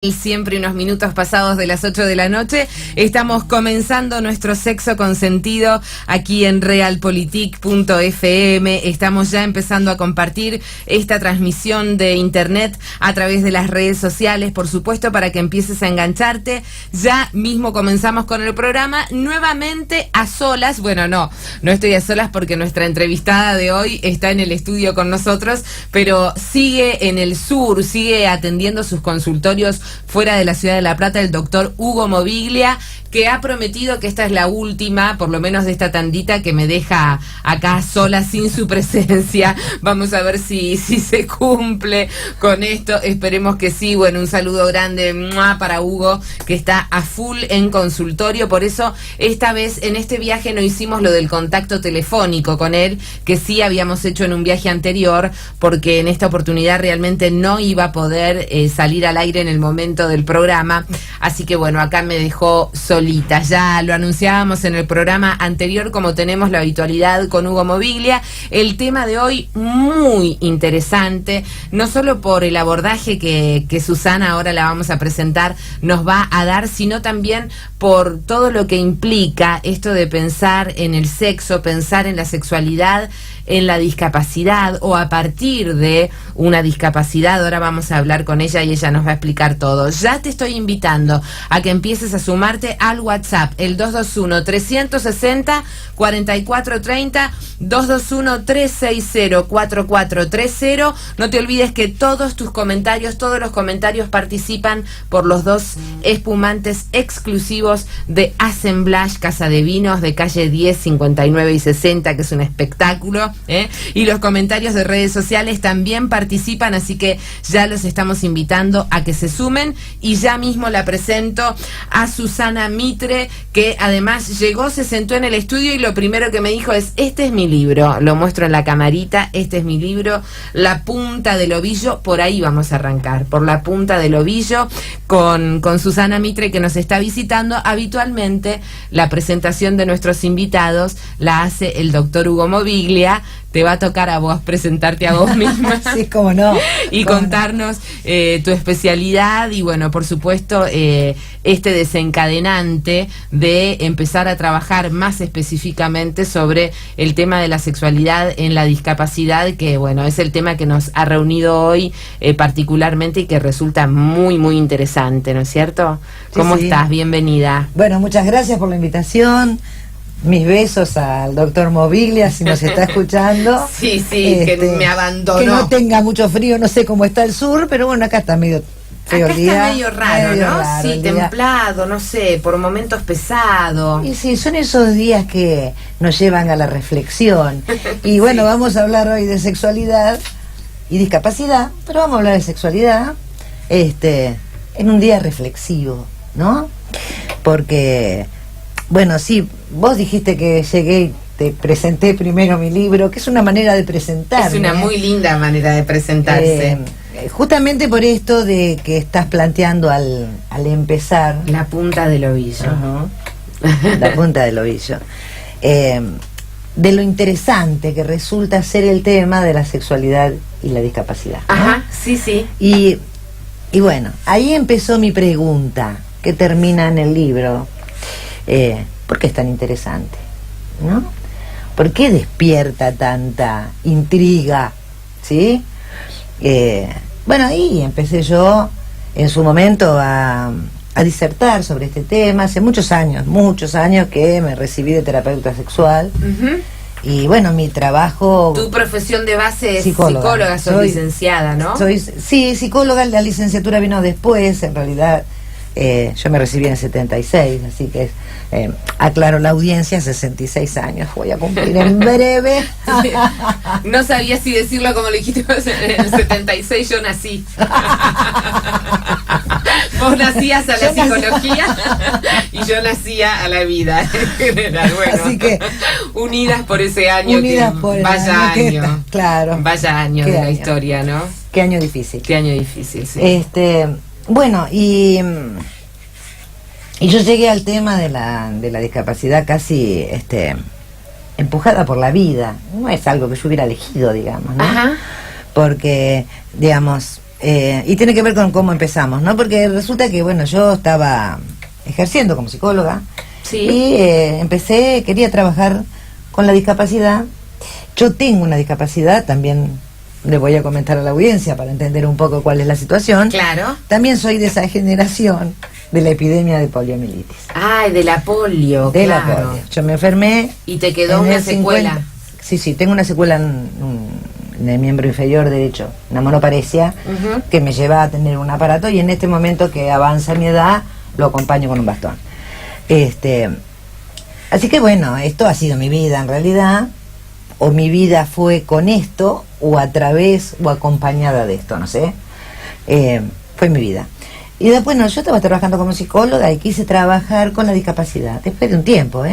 Siempre unos minutos pasados de las 8 de la noche, estamos comenzando nuestro sexo consentido aquí en realpolitik.fm. Estamos ya empezando a compartir esta transmisión de internet a través de las redes sociales, por supuesto, para que empieces a engancharte. Ya mismo comenzamos con el programa, nuevamente a solas. Bueno, no estoy a solas porque nuestra entrevistada de hoy está en el estudio con nosotros, pero sigue en el sur, sigue atendiendo sus consultorios fuera de la ciudad de La Plata, el doctor Hugo Moviglia, que ha prometido que esta es la última, por lo menos de esta tandita, que me deja acá sola sin su presencia. Vamos a ver si se cumple con esto, esperemos que sí. Bueno, un saludo grande para Hugo, que está a full en consultorio. Por eso esta vez en este viaje no hicimos lo del contacto telefónico con él, que sí habíamos hecho en un viaje anterior, porque en esta oportunidad realmente no iba a poder salir al aire en el momento del programa, así que bueno, acá me dejó solita. Ya lo anunciábamos en el programa anterior, como tenemos la habitualidad con Hugo Moviglia. El tema de hoy muy interesante, no solo por el abordaje que Susana, ahora la vamos a presentar, nos va a dar, sino también por todo lo que implica esto de pensar en el sexo, pensar en la sexualidad, en la discapacidad o a partir de una discapacidad. Ahora vamos a hablar con ella y ella nos va a explicar todo. Ya te estoy invitando a que empieces a sumarte al WhatsApp, el 221-360-4430, 221-360-4430. No te olvides que todos tus comentarios, todos los comentarios participan por los dos espumantes exclusivos de Assemblage Casa de Vinos, de calle 10, 59 y 60, que es un espectáculo. Y los comentarios de redes sociales también participan, así que ya los estamos invitando a que se sumen. Y ya mismo la presento a Susana Mitre, que además llegó, se sentó en el estudio y lo primero que me dijo es: este es mi libro. Lo muestro en la camarita, este es mi libro, La Punta del Ovillo. Por ahí vamos a arrancar, por La Punta del Ovillo, con Susana Mitre, que nos está visitando. Habitualmente la presentación de nuestros invitados la hace el doctor Hugo Moviglia. Te va a tocar a vos presentarte a vos misma. Sí, cómo no. Y contarnos tu especialidad y, bueno, por supuesto, este desencadenante de empezar a trabajar más específicamente sobre el tema de la sexualidad en la discapacidad, que, bueno, es el tema que nos ha reunido hoy particularmente y que resulta muy, muy interesante, ¿no es cierto? ¿Cómo estás? Bienvenida. Bueno, muchas gracias por la invitación. Mis besos al doctor Moviglia, si nos está escuchando. Sí, que me abandonó. Que no tenga mucho frío, no sé cómo está el sur, pero bueno, acá está medio feo el día. Acá está medio raro, ¿no? Sí, templado, no sé, por momentos pesado. Y sí, son esos días que nos llevan a la reflexión. Y bueno, vamos a hablar hoy de sexualidad y discapacidad, pero vamos a hablar de sexualidad en un día reflexivo, ¿no? Porque, bueno, sí, vos dijiste que llegué y te presenté primero mi libro, que es una manera de presentarme. Es una muy linda manera de presentarse. Justamente por esto de que estás planteando al empezar. La punta del ovillo. La punta del ovillo. De lo interesante que resulta ser el tema de la sexualidad y la discapacidad, ¿no? Ajá, sí. Y bueno, ahí empezó mi pregunta, que termina en el libro. ¿Por qué es tan interesante? ¿No? ¿Por qué despierta tanta intriga? ¿Sí? Bueno, ahí empecé yo en su momento a disertar sobre este tema. Hace muchos años que me recibí de terapeuta sexual. Y bueno, mi trabajo... Tu profesión de base es psicóloga, soy licenciada, ¿no? Sí, psicóloga. La licenciatura vino después, en realidad. Yo me recibí en el 76, así que aclaro la audiencia, 66 años voy a cumplir en breve. Sí. No sabía si decirlo como lo dijiste, en el 76 yo nací. Vos nacías a la psicología y yo nacía a la vida en general. Bueno, así que unidas por ese año, vaya año, claro, vaya año de la historia, ¿no? Qué año difícil. Qué año difícil, sí. Bueno, y yo llegué al tema de la discapacidad casi empujada por la vida. No es algo que yo hubiera elegido, digamos, ¿no? Ajá. Porque, digamos, y tiene que ver con cómo empezamos, ¿no? Porque resulta que, bueno, yo estaba ejerciendo como psicóloga. Sí. Y quería trabajar con la discapacidad. Yo tengo una discapacidad, también le voy a comentar a la audiencia para entender un poco cuál es la situación. Claro. También soy de esa generación de la epidemia de poliomielitis. Ay, de la polio, De la claro. polio. Yo me enfermé. Y te quedó en una el secuela. 50. Sí, tengo una secuela en el miembro inferior derecho, una monoparesia, que me lleva a tener un aparato, y en este momento que avanza mi edad, lo acompaño con un bastón. Así que bueno, esto ha sido mi vida en realidad, o mi vida fue con esto, o a través, o acompañada de esto, no sé. Fue mi vida. Y después, no, yo estaba trabajando como psicóloga y quise trabajar con la discapacidad, después de un tiempo,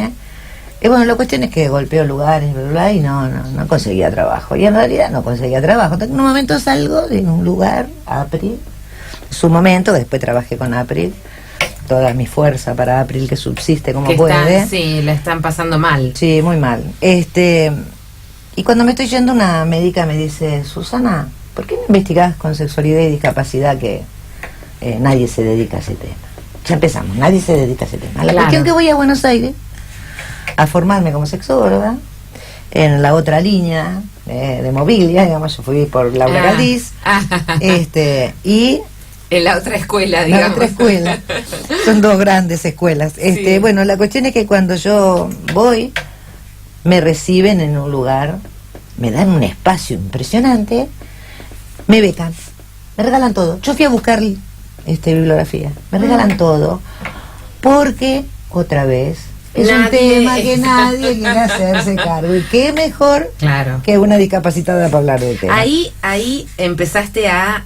Y bueno, la cuestión es que golpeo lugares, bla, bla, y no conseguía trabajo. Y en realidad no conseguía trabajo. En un momento salgo de un lugar, April, su momento, después trabajé con April, toda mi fuerza para April, que subsiste como puede. Sí, la están pasando mal. Sí, muy mal. Y cuando me estoy yendo, una médica me dice: Susana, ¿por qué no investigás con sexualidad y discapacidad, que nadie se dedica a ese tema? Ya empezamos, nadie se dedica a ese tema. La cuestión que voy a Buenos Aires a formarme como sexóloga, en la otra línea de Mobilia, digamos, yo fui por Laura Galdiz, y en la otra escuela, digamos. La otra escuela. Son dos grandes escuelas. Sí. Bueno, la cuestión es que cuando yo voy, me reciben en un lugar, me dan un espacio impresionante, me becan, me regalan todo. Yo fui a buscar bibliografía, me regalan todo, porque, otra vez, es un tema que nadie quiere hacerse cargo. Y qué mejor que una discapacitada para hablar del tema. Ahí empezaste a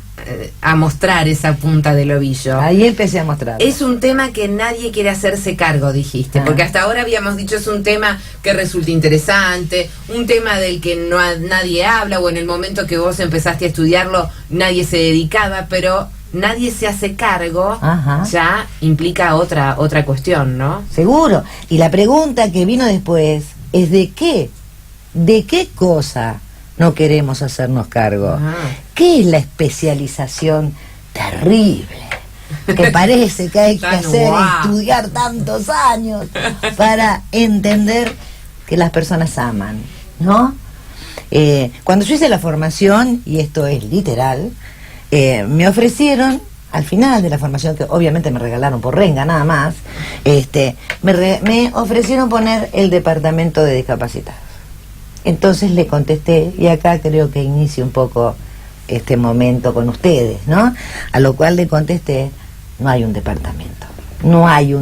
mostrar esa punta del ovillo. Ahí empecé a mostrar. Es un tema que nadie quiere hacerse cargo, dijiste. Porque hasta ahora habíamos dicho, es un tema que resulta interesante, un tema del que nadie habla, o en el momento que vos empezaste a estudiarlo, nadie se dedicaba, pero nadie se hace cargo. Ya implica otra cuestión, ¿no? Seguro. Y la pregunta que vino después es: ¿de qué cosa no queremos hacernos cargo? ¿Qué es la especialización terrible que parece que hay que hacer, estudiar tantos años para entender que las personas aman, ¿no? Cuando yo hice la formación, y esto es literal, me ofrecieron, al final de la formación, que obviamente me regalaron por renga nada más, me ofrecieron poner el departamento de discapacitados. Entonces le contesté, y acá creo que inicio un poco este momento con ustedes, ¿no? A lo cual le contesté: no hay un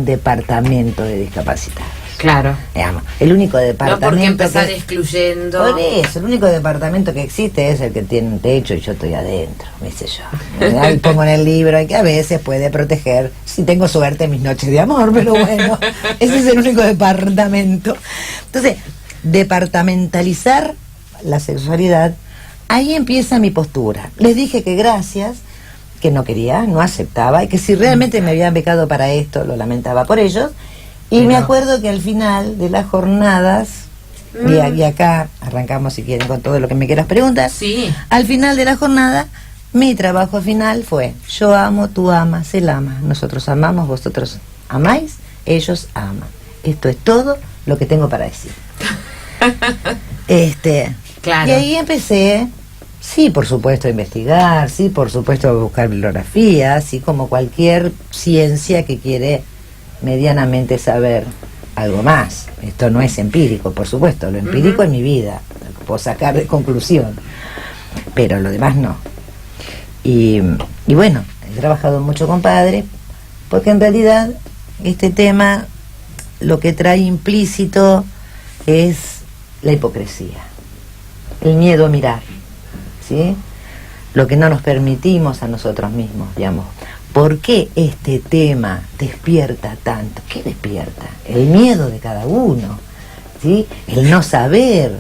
departamento de discapacitados. Claro. Digamos, el único departamento. No porque empezar excluyendo. Por eso, el único departamento que existe es el que tiene un techo y yo estoy adentro, qué sé yo. Ahí pongo en el libro que a veces puede proteger, si tengo suerte, mis noches de amor, pero bueno, ese es el único departamento. Entonces, departamentalizar la sexualidad, ahí empieza mi postura. Les dije que gracias, que no quería, no aceptaba, y que si realmente me habían becado para esto, lo lamentaba por ellos. Y me acuerdo que al final de las jornadas, y acá arrancamos, si quieren, con todo lo que me quieras preguntar. Sí. Al final de la jornada, mi trabajo final fue: yo amo, tú amas, él ama, nosotros amamos, vosotros amáis, ellos aman. Esto es todo lo que tengo para decir. Claro. Y ahí empecé, sí, por supuesto, a investigar, sí, por supuesto, a buscar bibliografía, así como cualquier ciencia que quiere medianamente saber algo más. Esto no es empírico, por supuesto, lo empírico es mi vida, lo que puedo sacar de conclusión, pero lo demás no. Y bueno, he trabajado mucho con padres, porque en realidad este tema lo que trae implícito es la hipocresía, el miedo a mirar, ¿sí? Lo que no nos permitimos a nosotros mismos, digamos. ¿Por qué este tema despierta tanto? ¿Qué despierta? El miedo de cada uno, ¿sí? El no saber.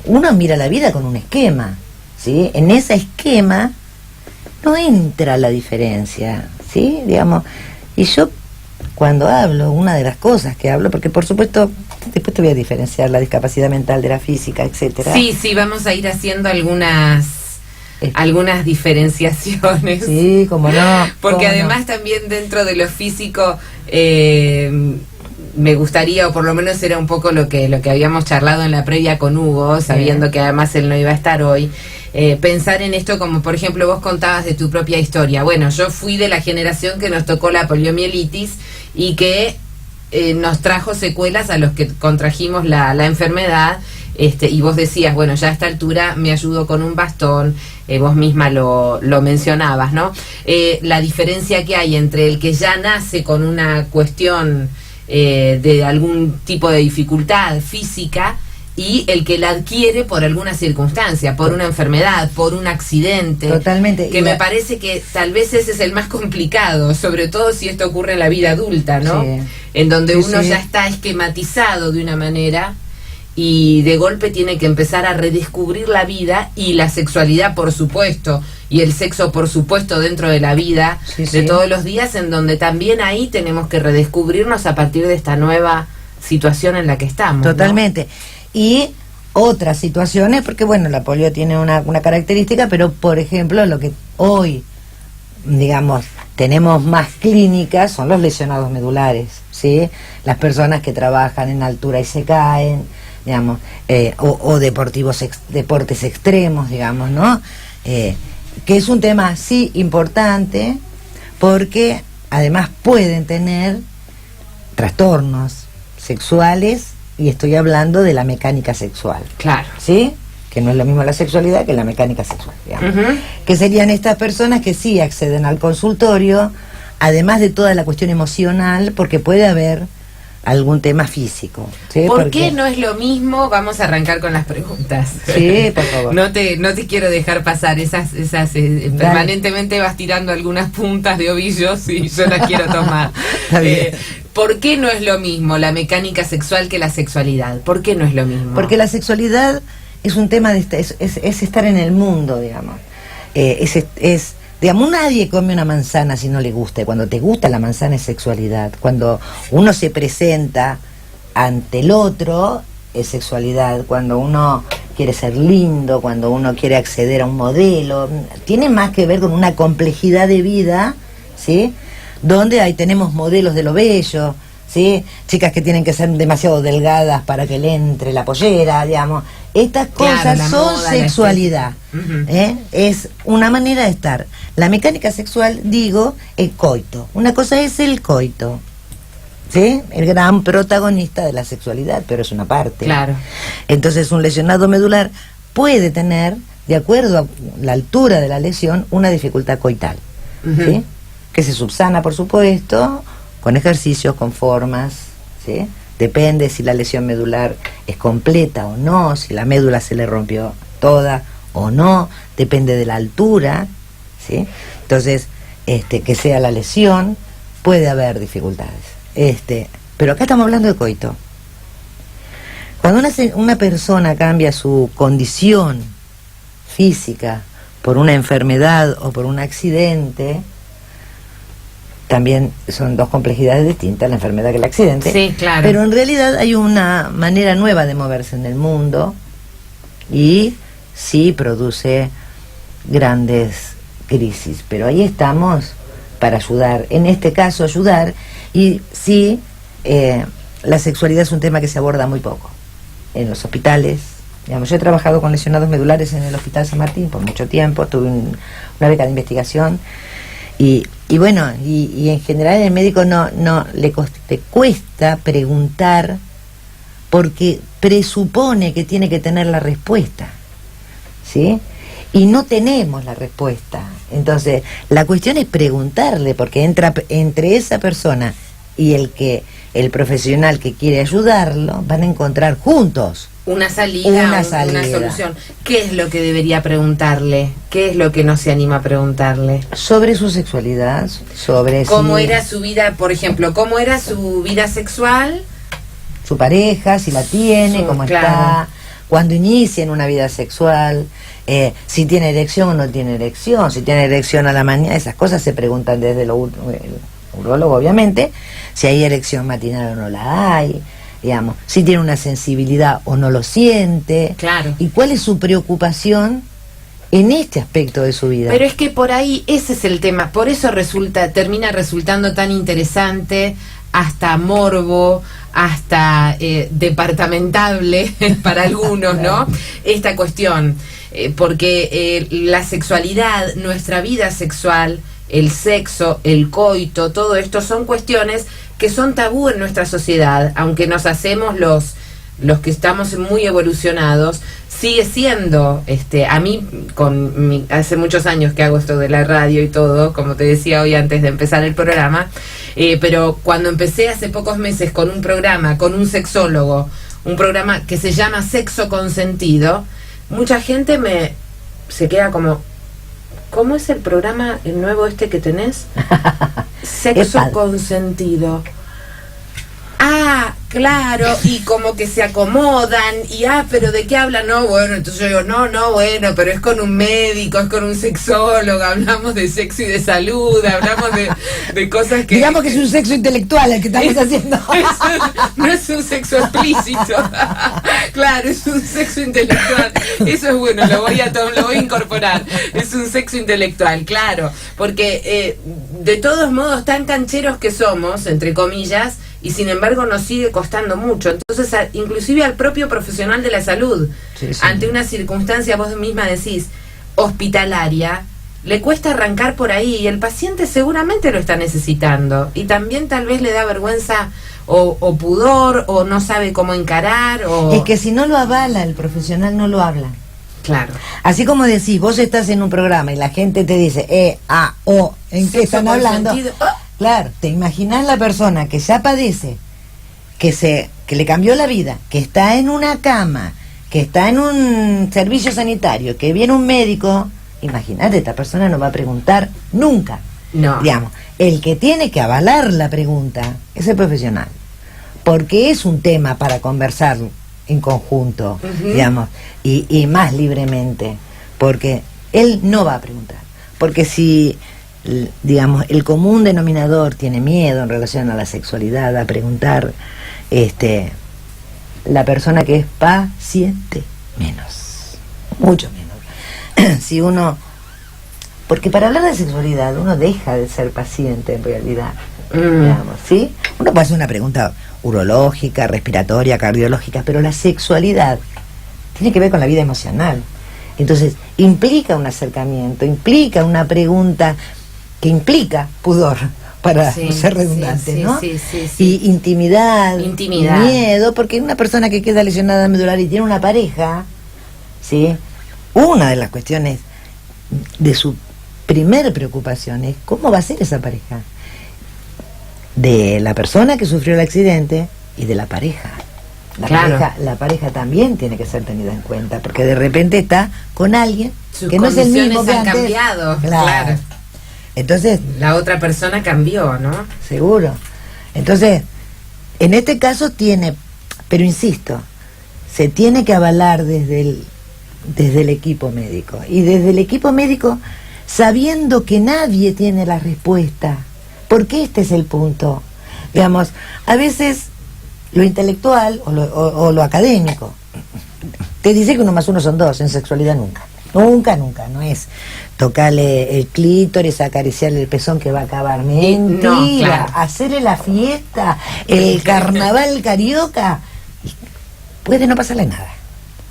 Uno mira la vida con un esquema, ¿sí? En ese esquema no entra la diferencia, ¿sí? Digamos, y yo cuando hablo, una de las cosas que hablo, porque por supuesto después te voy a diferenciar la discapacidad mental de la física, etcétera. Sí, vamos a ir haciendo algunas algunas diferenciaciones. Sí, cómo no. Porque cómo además no. también dentro de lo físico me gustaría, o por lo menos era un poco lo que habíamos charlado en la previa con Hugo, sabiendo que además él no iba a estar hoy, pensar en esto como, por ejemplo, vos contabas de tu propia historia. Bueno, yo fui de la generación que nos tocó la poliomielitis y que nos trajo secuelas a los que contrajimos la enfermedad, y vos decías, bueno, ya a esta altura me ayudo con un bastón, vos misma lo mencionabas, ¿no? La diferencia que hay entre el que ya nace con una cuestión de algún tipo de dificultad física y el que la adquiere por alguna circunstancia, por una enfermedad, por un accidente. Totalmente. Que me parece que tal vez ese es el más complicado, sobre todo si esto ocurre en la vida adulta, ¿no? Sí. En donde Sí, uno sí. ya está esquematizado de una manera y de golpe tiene que empezar a redescubrir la vida y la sexualidad, por supuesto, y el sexo, por supuesto, dentro de la vida Sí, de sí. todos los días, en donde también ahí tenemos que redescubrirnos a partir de esta nueva situación en la que estamos, ¿no? Totalmente. Y otras situaciones, porque bueno, la polio tiene una característica, pero por ejemplo, lo que hoy, digamos, tenemos más clínicas son los lesionados medulares, ¿sí? Las personas que trabajan en altura y se caen, digamos, o deportes extremos, digamos, ¿no? Que es un tema, sí, importante, porque además pueden tener trastornos sexuales, y estoy hablando de la mecánica sexual, Claro. ¿sí? Que no es lo mismo la sexualidad que la mecánica sexual, digamos. Ujú. Que serían estas personas que sí acceden al consultorio, además de toda la cuestión emocional, porque puede haber algún tema físico, ¿sí? ¿Por Porque- qué no es lo mismo? Vamos a arrancar con las preguntas. Sí, por favor. No te quiero dejar pasar esas Dale. permanentemente vas tirando algunas puntas de ovillos y yo las quiero tomar. Está bien. ¿Por qué no es lo mismo la mecánica sexual que la sexualidad? ¿Por qué no es lo mismo? Porque la sexualidad es un tema de es estar en el mundo, digamos. Digamos, nadie come una manzana si no le gusta. Y cuando te gusta la manzana es sexualidad. Cuando uno se presenta ante el otro es sexualidad. Cuando uno quiere ser lindo, cuando uno quiere acceder a un modelo, tiene más que ver con una complejidad de vida, ¿sí? Donde ahí tenemos modelos de lo bello, ¿sí? Chicas que tienen que ser demasiado delgadas para que le entre la pollera, digamos. Estas Claro, cosas la son moda, la sexualidad. estética. Es una manera de estar. La mecánica sexual, digo, el coito. Una cosa es el coito, ¿sí? El gran protagonista de la sexualidad, pero es una parte. Claro. Entonces, un lesionado medular puede tener, de acuerdo a la altura de la lesión, una dificultad coital, Ujú. ¿sí? Que se subsana, por supuesto, con ejercicios, con formas, ¿sí? Depende si la lesión medular es completa o no, si la médula se le rompió toda o no, depende de la altura, ¿sí? Entonces, que sea la lesión, puede haber dificultades. Pero acá estamos hablando de coito. Cuando una persona cambia su condición física por una enfermedad o por un accidente, también son dos complejidades distintas, la enfermedad que el accidente. Sí, claro. Pero en realidad hay una manera nueva de moverse en el mundo y sí produce grandes crisis. Pero ahí estamos para ayudar, en este caso ayudar, y sí, la sexualidad es un tema que se aborda muy poco en los hospitales. Digamos, yo he trabajado con lesionados medulares en el Hospital San Martín por mucho tiempo, tuve una beca de investigación. Y bueno, y en general el médico no le cuesta preguntar porque presupone que tiene que tener la respuesta, ¿sí? Y no tenemos la respuesta. Entonces, la cuestión es preguntarle, porque entre esa persona y el profesional que quiere ayudarlo, van a encontrar juntos Una salida, Una una salida. solución. ¿Qué es lo que debería preguntarle? ¿Qué es lo que no se anima a preguntarle? sobre su sexualidad, sobre ¿Cómo si era su vida, por ejemplo, cómo era su vida sexual? su pareja, si la tiene, cómo claro. está, cuando inician una vida sexual, si tiene erección o no tiene erección, si tiene erección a la mañana, esas cosas se preguntan desde el urólogo, obviamente, si hay erección matinal o no la hay, digamos, si tiene una sensibilidad o no lo siente, Claro. y cuál es su preocupación en este aspecto de su vida. Pero es que por ahí ese es el tema, por eso termina resultando tan interesante, hasta morbo, hasta departamentable para algunos, ¿no? Esta cuestión, porque la sexualidad, nuestra vida sexual, el sexo, el coito, todo esto son cuestiones que son tabú en nuestra sociedad, aunque nos hacemos los que estamos muy evolucionados, sigue siendo, a mí, hace muchos años que hago esto de la radio y todo, como te decía hoy antes de empezar el programa, pero cuando empecé hace pocos meses con un programa, con un sexólogo, un programa que se llama Sexo Consentido, mucha gente se queda como, ¿cómo es el programa, el nuevo que tenés? Sexo Consentido. Ah, claro, y como que se acomodan, y pero ¿de qué hablan? No, bueno, entonces yo digo, no, bueno, pero es con un médico, es con un sexólogo, hablamos de sexo y de salud, hablamos de cosas que... Digamos que es un sexo intelectual el que estamos haciendo. No es un sexo explícito. Claro, es un sexo intelectual. Eso es bueno, lo voy a incorporar. Es un sexo intelectual, claro, porque de todos modos tan cancheros que somos, entre comillas, y sin embargo nos sigue costando mucho. Entonces, inclusive al propio profesional de la salud, sí. Ante una circunstancia, vos misma decís, hospitalaria, le cuesta arrancar por ahí, y el paciente seguramente lo está necesitando, y también tal vez le da vergüenza o pudor, o no sabe cómo encarar, o... Es que si no lo avala el profesional, no lo habla. Claro. Así como decís, vos estás en un programa y la gente te dice, ¿en qué están hablando? Claro, te imaginas la persona que ya padece, que le cambió la vida, que está en una cama, que está en un servicio sanitario, que viene un médico, imagínate, esta persona no va a preguntar nunca. No. Digamos, el que tiene que avalar la pregunta es el profesional, porque es un tema para conversar en conjunto, digamos, y más libremente, porque él no va a preguntar, porque si... digamos, el común denominador tiene miedo en relación a la sexualidad, a preguntar, la persona que es paciente, mucho menos. Si uno, porque para hablar de sexualidad uno deja de ser paciente en realidad, digamos, ¿sí? Uno puede hacer una pregunta urológica, respiratoria, cardiológica, pero la sexualidad tiene que ver con la vida emocional. Entonces, implica un acercamiento, implica una pregunta que implica pudor, para ser redundante, ¿no? Sí. Y intimidad, miedo, porque una persona que queda lesionada medular y tiene una pareja, ¿sí? Una de las cuestiones de su primer preocupación es cómo va a ser esa pareja, de la persona que sufrió el accidente y de la pareja. La pareja también tiene que ser tenida en cuenta, porque de repente está con alguien que no es el mismo que antes. Cambiado, claro. Entonces, la otra persona cambió, ¿no? Seguro. Entonces, en este caso tiene, pero insisto, se tiene que avalar desde el equipo médico, y desde el equipo médico sabiendo que nadie tiene la respuesta, porque este es el punto. Digamos, a veces lo intelectual o lo académico te dice que 1 más 1 son 2, en sexualidad nunca, no es tocarle el clítoris, acariciarle el pezón que va a acabar. Mentira, no, claro. Hacerle la fiesta, el carnaval carioca, puede no pasarle nada,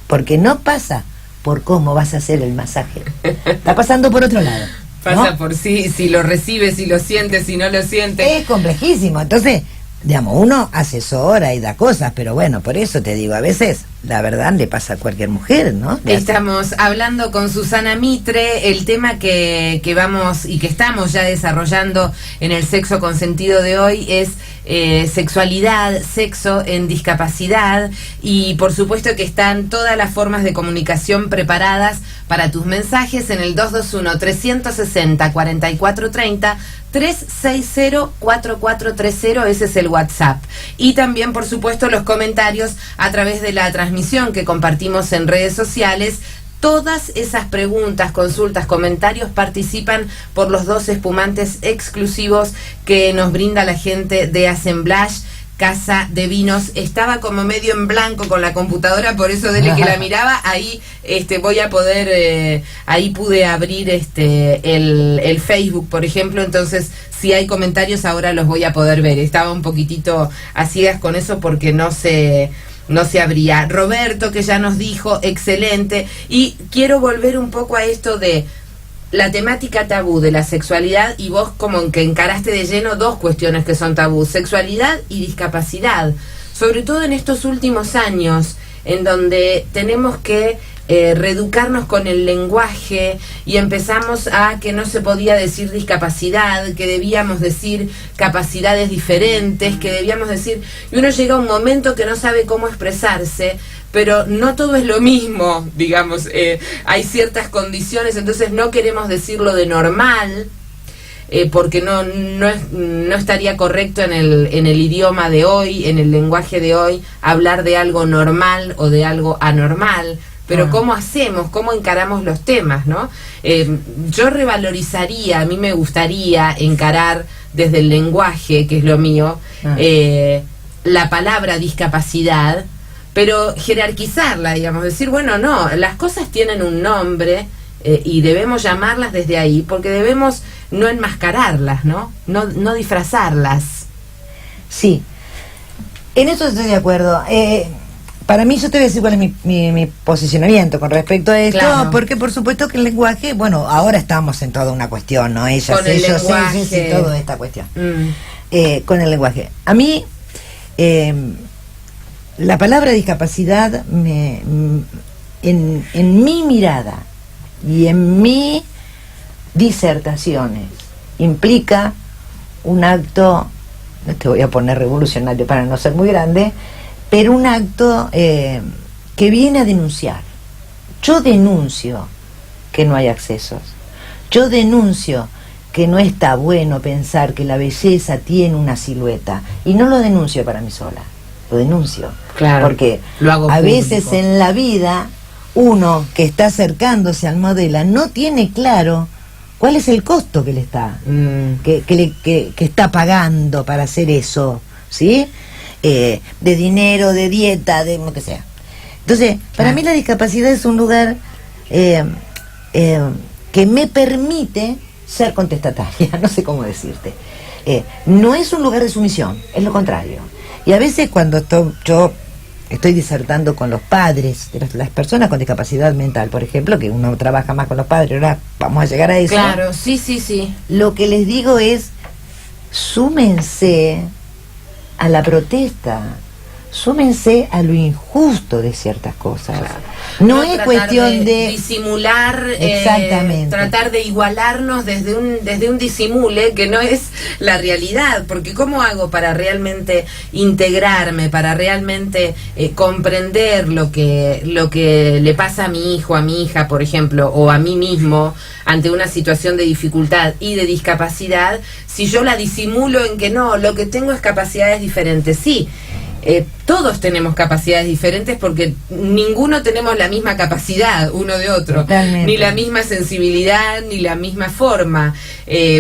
porque no pasa por cómo vas a hacer el masaje, está pasando por otro lado. Pasa, ¿no? Por si lo recibes, si lo sientes, si no lo sientes. Es complejísimo, entonces, digamos, uno asesora y da cosas, pero bueno, por eso te digo, a veces la verdad le pasa a cualquier mujer, ¿no? Estamos hablando con Susana Mitre. El tema que vamos y que estamos ya desarrollando en el Sexo Consentido de hoy es sexualidad, sexo en discapacidad, y por supuesto que están todas las formas de comunicación preparadas para tus mensajes en el 221-360-4430, 360-4430, ese es el WhatsApp. Y también, por supuesto, los comentarios a través de la transmisión que compartimos en redes sociales. Todas esas preguntas, consultas, comentarios participan por los 2 espumantes exclusivos que nos brinda la gente de Assemblage, Casa de Vinos. Estaba como medio en blanco con la computadora, por eso desde que la miraba, ahí voy a poder, ahí pude abrir el Facebook, por ejemplo, entonces si hay comentarios ahora los voy a poder ver. Estaba un poquitito a ciegas con eso porque no se abría. Roberto, que ya nos dijo, excelente. Y quiero volver un poco a esto de la temática tabú de la sexualidad, y vos como que encaraste de lleno dos cuestiones que son tabú: sexualidad y discapacidad, sobre todo en estos últimos años, en donde tenemos que reeducarnos con el lenguaje y empezamos a que no se podía decir discapacidad, que debíamos decir capacidades diferentes, que debíamos decir, y uno llega a un momento que no sabe cómo expresarse, pero no todo es lo mismo, digamos, hay ciertas condiciones, entonces no queremos decirlo de normal, porque no estaría correcto en el idioma de hoy, en el lenguaje de hoy, hablar de algo normal o de algo anormal. Pero ¿cómo hacemos? ¿Cómo encaramos los temas, no? Yo revalorizaría, a mí me gustaría encarar desde el lenguaje, que es lo mío, la palabra discapacidad, pero jerarquizarla, digamos, decir, bueno, no, las cosas tienen un nombre y debemos llamarlas desde ahí, porque debemos no enmascararlas, ¿no? No disfrazarlas. Sí, en eso estoy de acuerdo. Para mí, yo te voy a decir cuál es mi posicionamiento con respecto a esto, claro. Porque por supuesto que el lenguaje, bueno, ahora estamos en toda una cuestión, ¿no? Ellas, con ellos, y toda esta cuestión. Con el lenguaje. A mí, la palabra discapacidad, en mi mirada y en mis disertaciones, implica un acto, no te voy a poner revolucionario para no ser muy grande, pero un acto que viene a denunciar. Yo denuncio que no hay accesos. Yo denuncio que no está bueno pensar que la belleza tiene una silueta. Y no lo denuncio para mí sola, lo denuncio. Claro, porque lo hago a público. veces en la vida, uno que está acercándose al modelo no tiene claro cuál es el costo que le está, que está pagando para hacer eso, ¿sí? De dinero, de dieta, de lo que sea. Entonces, para mí la discapacidad es un lugar que me permite ser contestataria, no sé cómo decirte. No es un lugar de sumisión, es lo contrario. Y a veces cuando yo estoy disertando con los padres de las personas con discapacidad mental, por ejemplo, que uno trabaja más con los padres, ahora vamos a llegar a eso. Claro, sí. Lo que les digo es, súmense a la protesta, súmense a lo injusto de ciertas cosas. Claro. No es cuestión de disimular, exactamente, tratar de igualarnos desde un disimule que no es la realidad, porque ¿cómo hago para realmente integrarme, para realmente comprender lo que le pasa a mi hijo, a mi hija, por ejemplo, o a mí mismo ante una situación de dificultad y de discapacidad, si yo la disimulo en que no, lo que tengo es capacidades diferentes? Sí, todos tenemos capacidades diferentes porque ninguno tenemos la misma capacidad uno de otro. Totalmente. Ni la misma sensibilidad, ni la misma forma,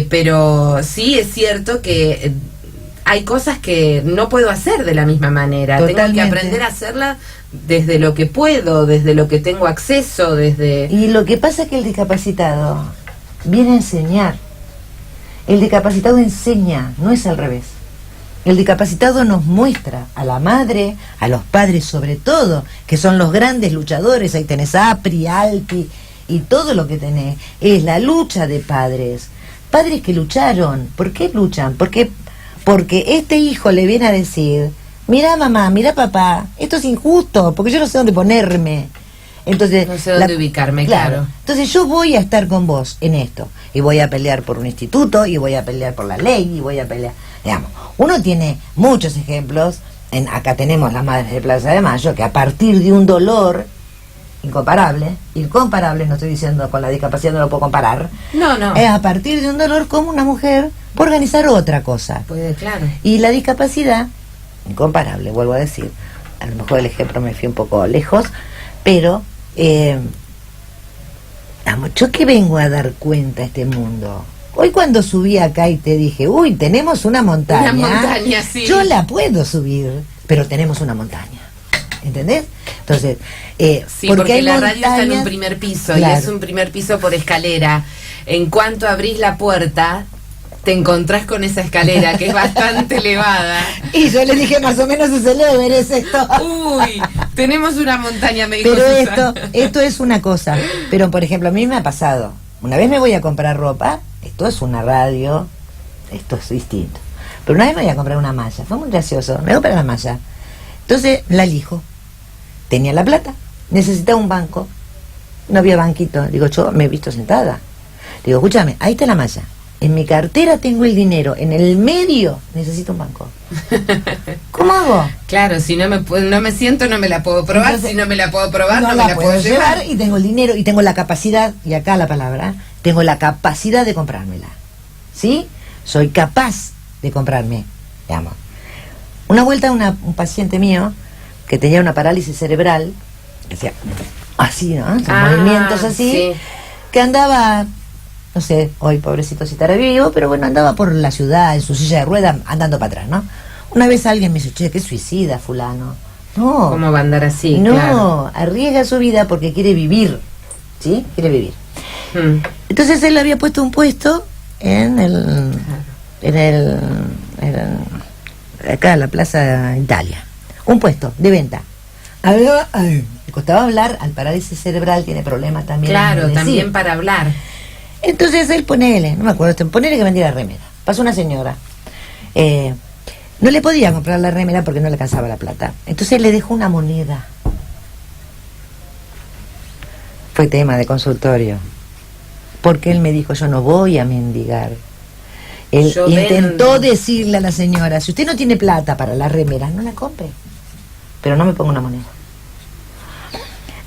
pero sí es cierto que hay cosas que no puedo hacer de la misma manera. Totalmente. Tengo que aprender a hacerlas desde lo que puedo, desde lo que tengo acceso, desde... Y lo que pasa es que el discapacitado viene a enseñar. El discapacitado enseña, no es al revés. El discapacitado nos muestra a la madre, a los padres sobre todo, que son los grandes luchadores. Ahí tenés APRI, ALPI y todo lo que tenés. Es la lucha de padres. Padres que lucharon. ¿Por qué luchan? Porque este hijo le viene a decir, mira mamá, mira papá, esto es injusto, porque yo no sé dónde ponerme. Entonces, no sé dónde ubicarme, claro. Entonces yo voy a estar con vos en esto. Y voy a pelear por un instituto, y voy a pelear por la ley, y voy a pelear... Digamos, uno tiene muchos ejemplos. Acá tenemos las Madres de Plaza de Mayo, que a partir de un dolor incomparable, no estoy diciendo con la discapacidad, no lo puedo comparar. No. A partir de un dolor, como una mujer puede organizar otra cosa. Puede, claro. Y la discapacidad, incomparable, vuelvo a decir. A lo mejor el ejemplo me fui un poco lejos, pero... yo que vengo a dar cuenta a este mundo Hoy cuando subí acá y te dije, uy, tenemos una montaña. Una montaña, sí. Yo la puedo subir, pero tenemos una montaña. ¿Entendés? Entonces, sí, porque la radio está en un primer piso, claro, y es un primer piso por escalera. En cuanto abrís la puerta, te encontrás con esa escalera que es bastante elevada. Y yo le dije, más o menos se le merece esto. Uy, tenemos una montaña, me dijo pero Susana. esto es una cosa. Pero, por ejemplo, a mí me ha pasado. Una vez me voy a comprar ropa, esto es una radio, esto es distinto. Pero una vez me voy a comprar una malla, fue muy gracioso. Me voy a comprar la malla. Entonces la elijo. Tenía la plata, necesitaba un banco, no había banquito. Digo, yo me he visto sentada. Digo, escúchame, ahí está la malla. En mi cartera tengo el dinero, en el medio necesito un banco. ¿Cómo hago? Claro, si no me siento, no me la puedo probar. Entonces, si no me la puedo probar, no me la puedo llevar. Y tengo el dinero y tengo la capacidad, y acá la palabra, tengo la capacidad de comprármela. ¿Sí? Soy capaz de comprarme, digamos. Una vuelta un paciente mío que tenía una parálisis cerebral, que hacía así, ¿no? Movimientos así, sí, que andaba, no sé, hoy pobrecito si estará vivo, pero bueno, andaba por la ciudad en su silla de ruedas andando para atrás, ¿no? Una vez alguien me dice, che, qué suicida fulano. No. ¿Cómo va a andar así? No, claro, arriesga su vida porque quiere vivir, ¿sí? Quiere vivir. Entonces él había puesto un puesto en acá en la Plaza Italia, un puesto de venta. Le costaba hablar, al parálisis cerebral tiene problemas también. Claro, también para hablar. Entonces él ponele, no me acuerdo, ponele que vendía la remera. Pasó una señora, no le podía comprar la remera porque no le alcanzaba la plata. Entonces le dejó una moneda. Fue tema de consultorio, porque él me dijo, yo no voy a mendigar. Él intentó decirle a la señora, si usted no tiene plata para la remera, no la compre, pero no me ponga una moneda.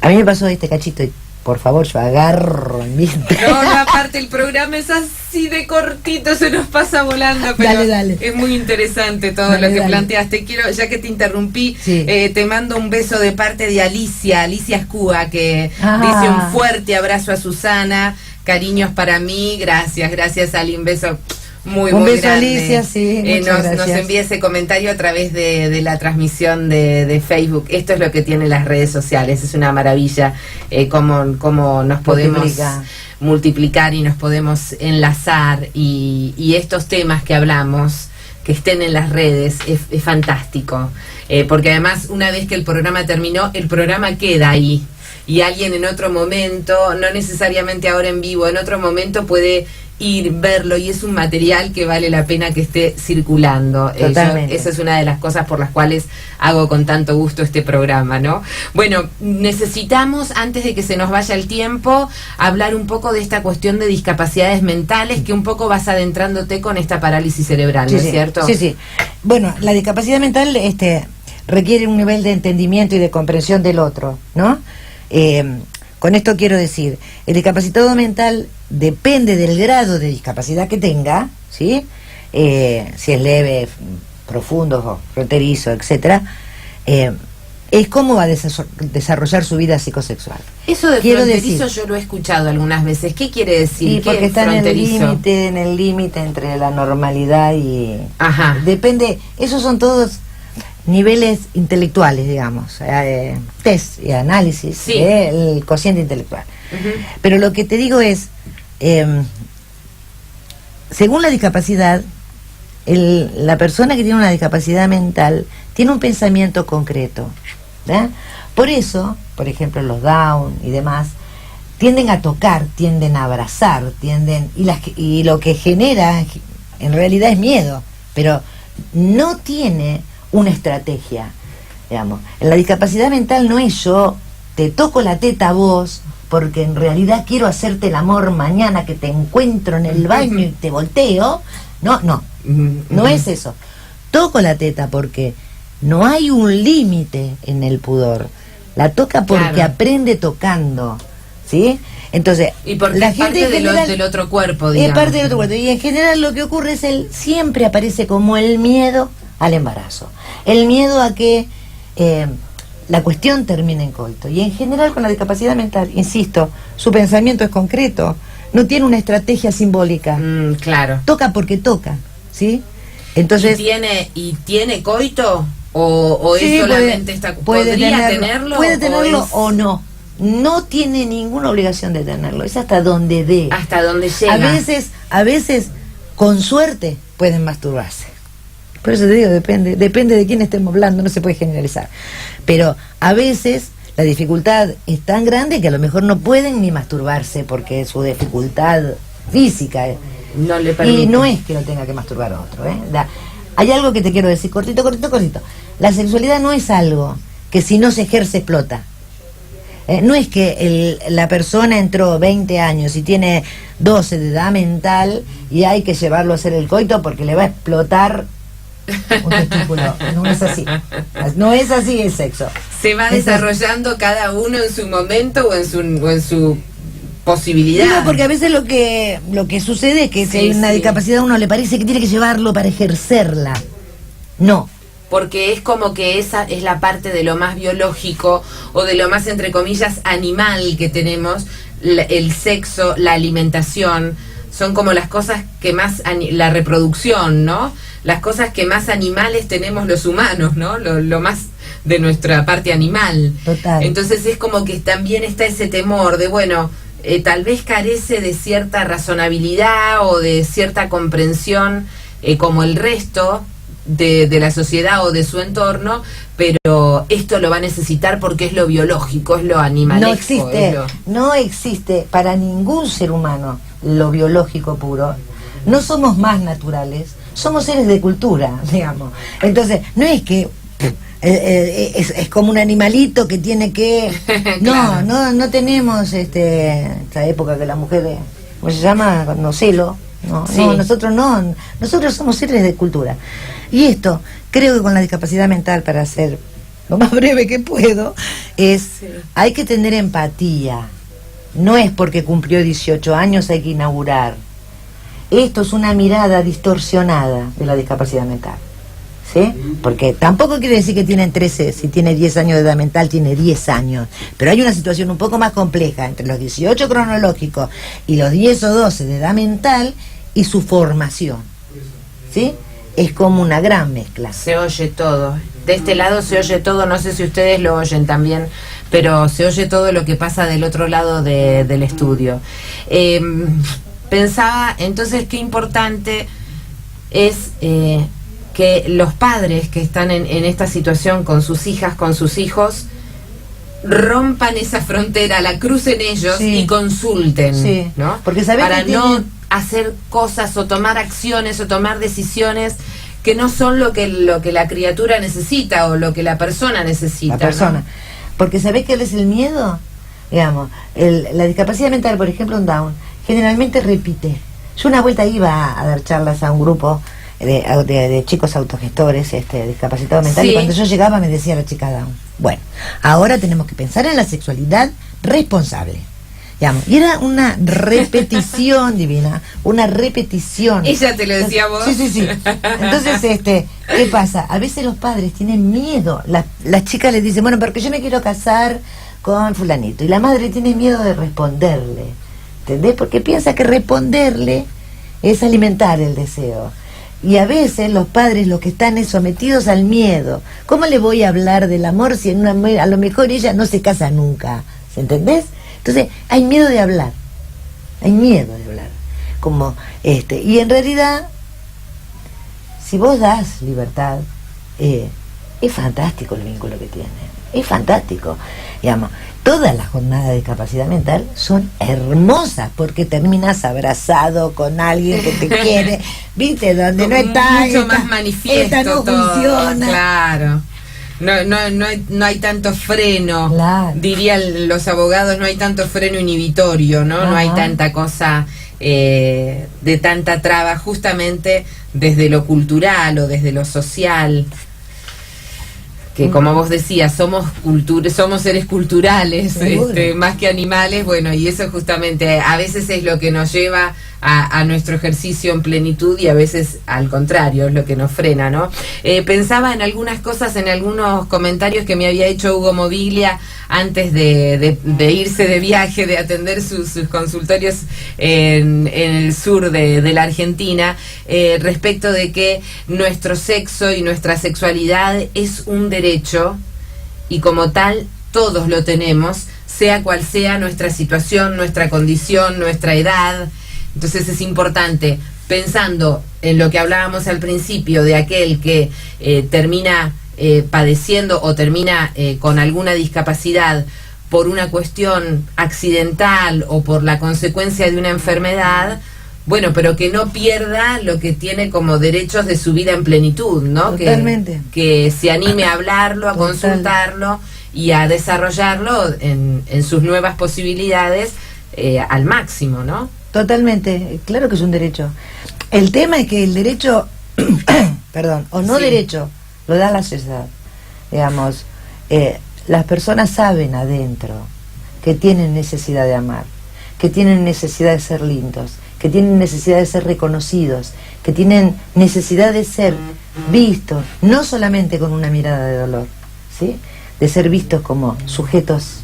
A mí me pasó este cachito y por favor yo agarro en mi... No, aparte el programa es así de cortito, se nos pasa volando, pero dale. Es muy interesante todo lo que planteaste. Quiero, ya que te interrumpí, sí, te mando un beso de parte de Alicia Escúa, que dice un fuerte abrazo a Susana, cariños para mí, gracias Ali, un beso muy beso grande. Alicia, sí, nos envía ese comentario a través de la transmisión de Facebook. Esto es lo que tienen las redes sociales, es una maravilla cómo nos podemos multiplicar y nos podemos enlazar, y estos temas que hablamos, que estén en las redes, es fantástico, porque además una vez que el programa terminó, el programa queda ahí, y alguien en otro momento, no necesariamente ahora en vivo, en otro momento puede ir, verlo, y es un material que vale la pena que esté circulando. Esa es una de las cosas por las cuales hago con tanto gusto este programa, ¿no? Bueno, necesitamos, antes de que se nos vaya el tiempo, hablar un poco de esta cuestión de discapacidades mentales, que un poco vas adentrándote con esta parálisis cerebral, ¿no es cierto? Sí. Bueno, la discapacidad mental requiere un nivel de entendimiento y de comprensión del otro, ¿no? Con esto quiero decir, el discapacitado mental depende del grado de discapacidad que tenga, ¿sí? Si es leve, profundo, fronterizo, etcétera, es cómo va a desarrollar su vida psicosexual. Eso de fronterizo yo lo he escuchado algunas veces. ¿Qué quiere decir? Sí, porque está en el límite entre la normalidad y... Ajá. Depende, esos son todos niveles intelectuales, digamos, test y análisis, sí, el cociente intelectual. Pero lo que te digo es, según la discapacidad, la persona que tiene una discapacidad mental tiene un pensamiento concreto, ¿verdad? Por eso, por ejemplo, los Down y demás tienden a tocar, tienden a abrazar, y lo que genera en realidad es miedo, pero no tiene una estrategia, digamos. En la discapacidad mental no es yo te toco la teta a vos porque en realidad quiero hacerte el amor mañana que te encuentro en el baño y te volteo. No es eso. Toco la teta porque no hay un límite en el pudor. La toca porque aprende tocando, ¿sí? Entonces, y porque la gente del otro cuerpo, digamos. Es parte del otro cuerpo. Y en general lo que ocurre es siempre aparece como el miedo al embarazo, el miedo a que la cuestión termine en coito. Y en general con la discapacidad mental, insisto, su pensamiento es concreto, no tiene una estrategia simbólica. Claro. Toca porque toca, ¿sí? Entonces, ¿Y tiene coito? ¿O sí, es solamente podría tenerlo? Puede tenerlo o no. No tiene ninguna obligación de tenerlo. Es hasta donde dé. Hasta donde llega. A veces, con suerte, pueden masturbarse. Por eso te digo, depende de quién estemos hablando, no se puede generalizar. Pero a veces la dificultad es tan grande que a lo mejor no pueden ni masturbarse porque su dificultad física no le permite. Y no es que lo tenga que masturbar otro, ¿eh? Hay algo que te quiero decir, cortito. La sexualidad no es algo que si no se ejerce explota. No es que la persona entró 20 años y tiene 12 de edad mental y hay que llevarlo a hacer el coito porque le va a explotar un testículo. No es así. No es así el sexo. Se va desarrollando cada uno en su momento o en su posibilidad. Digo, porque a veces lo que sucede es que si hay una discapacidad a uno le parece que tiene que llevarlo para ejercerla. No. Porque es como que esa es la parte de lo más biológico o de lo más, entre comillas, animal que tenemos, el sexo, la alimentación, son como las cosas que más, la reproducción, ¿no? Las cosas que más animales tenemos los humanos, ¿no? Lo más de nuestra parte animal. Total. Entonces es como que también está ese temor de, bueno, tal vez carece de cierta razonabilidad o de cierta comprensión como el resto de la sociedad o de su entorno, pero esto lo va a necesitar porque es lo biológico, es lo animalesco. No existe para ningún ser humano lo biológico puro. No somos más naturales, somos seres de cultura, digamos. Entonces, no es que es como un animalito que tiene que... Claro. No tenemos esta época que la mujer, ¿cómo se llama? No, celo. Sí. Nosotros somos seres de cultura. Y esto, creo que con la discapacidad mental, para ser lo más breve que puedo, hay que tener empatía. No es porque cumplió 18 años hay que inaugurar. Esto es una mirada distorsionada de la discapacidad mental, ¿sí? Porque tampoco quiere decir que tienen 13, si tiene 10 años de edad mental, tiene 10 años. Pero hay una situación un poco más compleja entre los 18 cronológicos y los 10 o 12 de edad mental y su formación, ¿sí? Es como una gran mezcla. Se oye todo. De este lado se oye todo, no sé si ustedes lo oyen también, pero se oye todo lo que pasa del otro lado del estudio. Pensaba, entonces, qué importante es que los padres que están en esta situación con sus hijas, con sus hijos, rompan esa frontera, la crucen ellos y consulten, ¿no? Porque para no hacer cosas o tomar acciones o tomar decisiones que no son lo que la criatura necesita o lo que la persona necesita. La persona. ¿No? Porque ¿sabés qué es el miedo? Digamos, la discapacidad mental, por ejemplo, un Down, generalmente repite. Yo una vuelta iba a dar charlas a un grupo de chicos autogestores, discapacitados mental, y cuando yo llegaba me decía la chica Down, bueno, ahora tenemos que pensar en la sexualidad responsable. Digamos, y era una repetición divina, una repetición. ¿Ella te lo decía vos? Sí. Entonces, ¿qué pasa? A veces los padres tienen miedo. Las chicas les dicen, bueno, porque yo me quiero casar con fulanito. Y la madre tiene miedo de responderle. ¿Entendés? Porque piensa que responderle es alimentar el deseo. Y a veces los padres lo que están es sometidos al miedo. ¿Cómo le voy a hablar del amor si a lo mejor ella no se casa nunca? ¿Entendés? Entonces, hay miedo de hablar. Como y en realidad, si vos das libertad, es fantástico el vínculo que tienen. Es fantástico. Digamos, todas las jornadas de discapacidad mental son hermosas porque terminas abrazado con alguien que te quiere, ¿viste? Donde no está. Mucho más manifiesto. Esta no todo, funciona. Claro. No hay tanto freno, claro. Dirían los abogados, no hay tanto freno inhibitorio, ¿no? No hay tanta cosa de tanta traba, justamente desde lo cultural o desde lo social. que como vos decías, somos seres culturales, más que animales, bueno, y eso justamente a veces es lo que nos lleva a nuestro ejercicio en plenitud y a veces al contrario, es lo que nos frena, ¿no? Pensaba en algunas cosas, en algunos comentarios que me había hecho Hugo Moviglia antes de irse de viaje, de atender sus consultorios en el sur de la Argentina, respecto de que nuestro sexo y nuestra sexualidad es un derecho y como tal todos lo tenemos, sea cual sea nuestra situación, nuestra condición, nuestra edad. Entonces es importante, pensando en lo que hablábamos al principio de aquel que termina padeciendo o termina con alguna discapacidad por una cuestión accidental o por la consecuencia de una enfermedad, bueno, pero que no pierda lo que tiene como derechos de su vida en plenitud, ¿no? Totalmente. Que se anime a hablarlo, a consultarlo y a desarrollarlo en sus nuevas posibilidades al máximo, ¿no? Totalmente, claro que es un derecho. El tema es que el derecho, perdón, o no derecho, lo da la sociedad. Digamos, las personas saben adentro que tienen necesidad de amar, que tienen necesidad de ser lindos, que tienen necesidad de ser reconocidos, que tienen necesidad de ser vistos, no solamente con una mirada de dolor, ¿sí? De ser vistos como sujetos.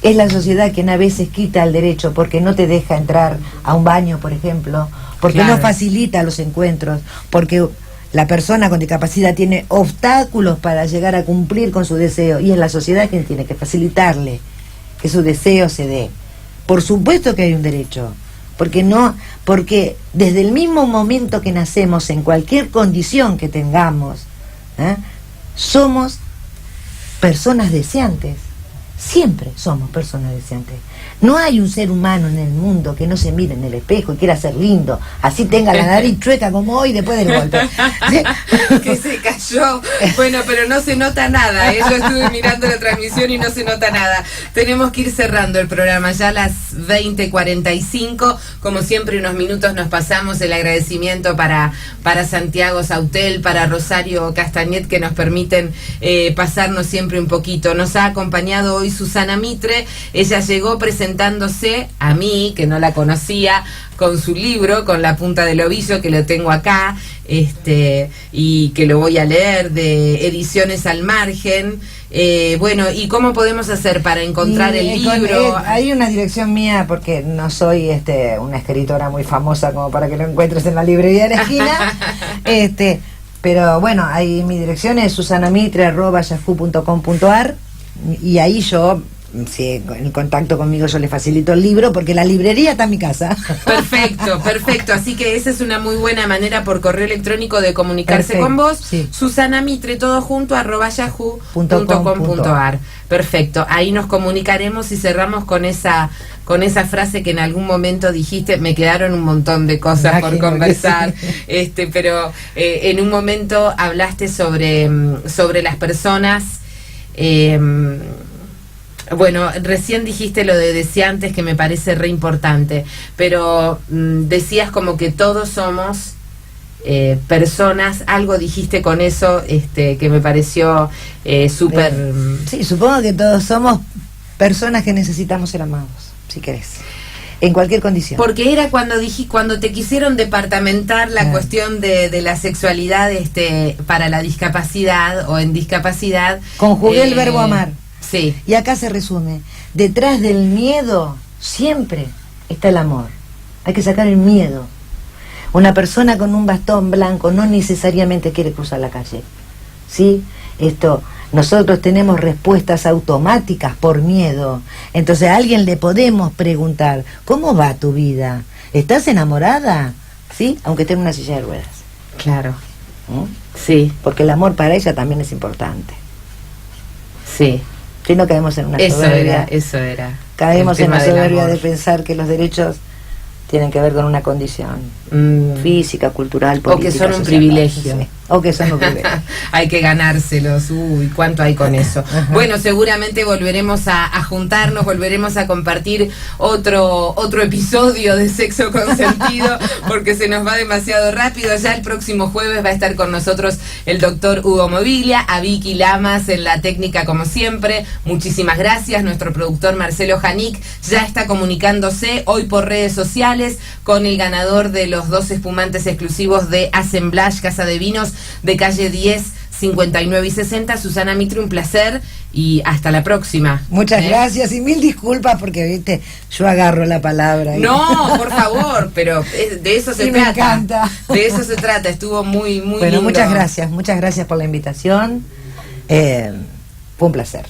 Es la sociedad quien a veces quita el derecho porque no te deja entrar a un baño, por ejemplo, porque no facilita los encuentros, porque la persona con discapacidad tiene obstáculos para llegar a cumplir con su deseo, y es la sociedad quien tiene que facilitarle que su deseo se dé. Por supuesto que hay un derecho, porque desde el mismo momento que nacemos, en cualquier condición que tengamos, somos personas deseantes. Siempre somos personas deseantes. No hay un ser humano en el mundo que no se mire en el espejo y quiera ser lindo, así tenga la nariz chueca como hoy después del golpe. ¿Sí? Que se cayó. Bueno, pero no se nota nada. Yo estuve mirando la transmisión y no se nota nada. Tenemos que ir cerrando el programa ya a las 20:45. Como siempre, unos minutos nos pasamos. El agradecimiento para Santiago Sautel, para Rosario Castañet, que nos permiten pasarnos siempre un poquito. Nos ha acompañado hoy Susana Mitre. Ella llegó presentándose a mí, que no la conocía, con su libro, con La punta del ovillo, que lo tengo acá, y que lo voy a leer, de Ediciones al Margen. Bueno, ¿y cómo podemos hacer para encontrar el libro? Hay una dirección mía, porque no soy una escritora muy famosa como para que lo encuentres en la librería de la esquina. Pero bueno, ahí mi dirección es susanamitre@yahoo.com.ar, y ahí yo, si en contacto conmigo, yo le facilito el libro, porque la librería está en mi casa. Perfecto, perfecto. Así que esa es una muy buena manera por correo electrónico de comunicarse con vos. Sí. Susana Mitre, todo junto, @yahoo.com.ar. Perfecto. Ahí nos comunicaremos y cerramos con esa frase que en algún momento dijiste. Me quedaron un montón de cosas por conversar, pero en un momento hablaste sobre las personas. Bueno, recién dijiste lo de deseantes, que me parece re importante, pero decías como que todos somos personas, algo dijiste con eso, que me pareció súper... Sí, supongo que todos somos personas que necesitamos ser amados, si querés, en cualquier condición. Porque era cuando te quisieron departamentar la cuestión de la sexualidad para la discapacidad o en discapacidad. Conjugué el verbo amar. Sí. Y acá se resume: detrás del miedo siempre está el amor. Hay que sacar el miedo. Una persona con un bastón blanco no necesariamente quiere cruzar la calle, ¿sí? Nosotros tenemos respuestas automáticas por miedo. Entonces a alguien le podemos preguntar: ¿cómo va tu vida? ¿Estás enamorada? ¿Sí? Aunque esté en una silla de ruedas. Claro. Sí. Porque el amor para ella también es importante. Sí. Si no caemos en una soberbia. Eso era. Caemos en la soberbia de pensar que los derechos tienen que ver con una condición física, cultural, política, o que son un social, privilegio. Sí. o que son ukelele. Hay que ganárselos. Uy, ¿cuánto hay con eso? Bueno, seguramente volveremos a juntarnos, volveremos a compartir otro episodio de Sexo Consentido, porque se nos va demasiado rápido. Ya el próximo jueves va a estar con nosotros el doctor Hugo Mobilia, a Vicky Lamas en la técnica como siempre. Muchísimas gracias. Nuestro productor Marcelo Janik ya está comunicándose hoy por redes sociales con el ganador de los 2 espumantes exclusivos de Assemblage Casa de Vinos de calle 10, 59 y 60. Susana Mitre, un placer y hasta la próxima. Muchas gracias y mil disculpas porque, viste, yo agarro la palabra. No, por favor, pero de eso se trata. Me encanta. De eso se trata, estuvo muy bueno, lindo. muchas gracias por la invitación. Fue un placer.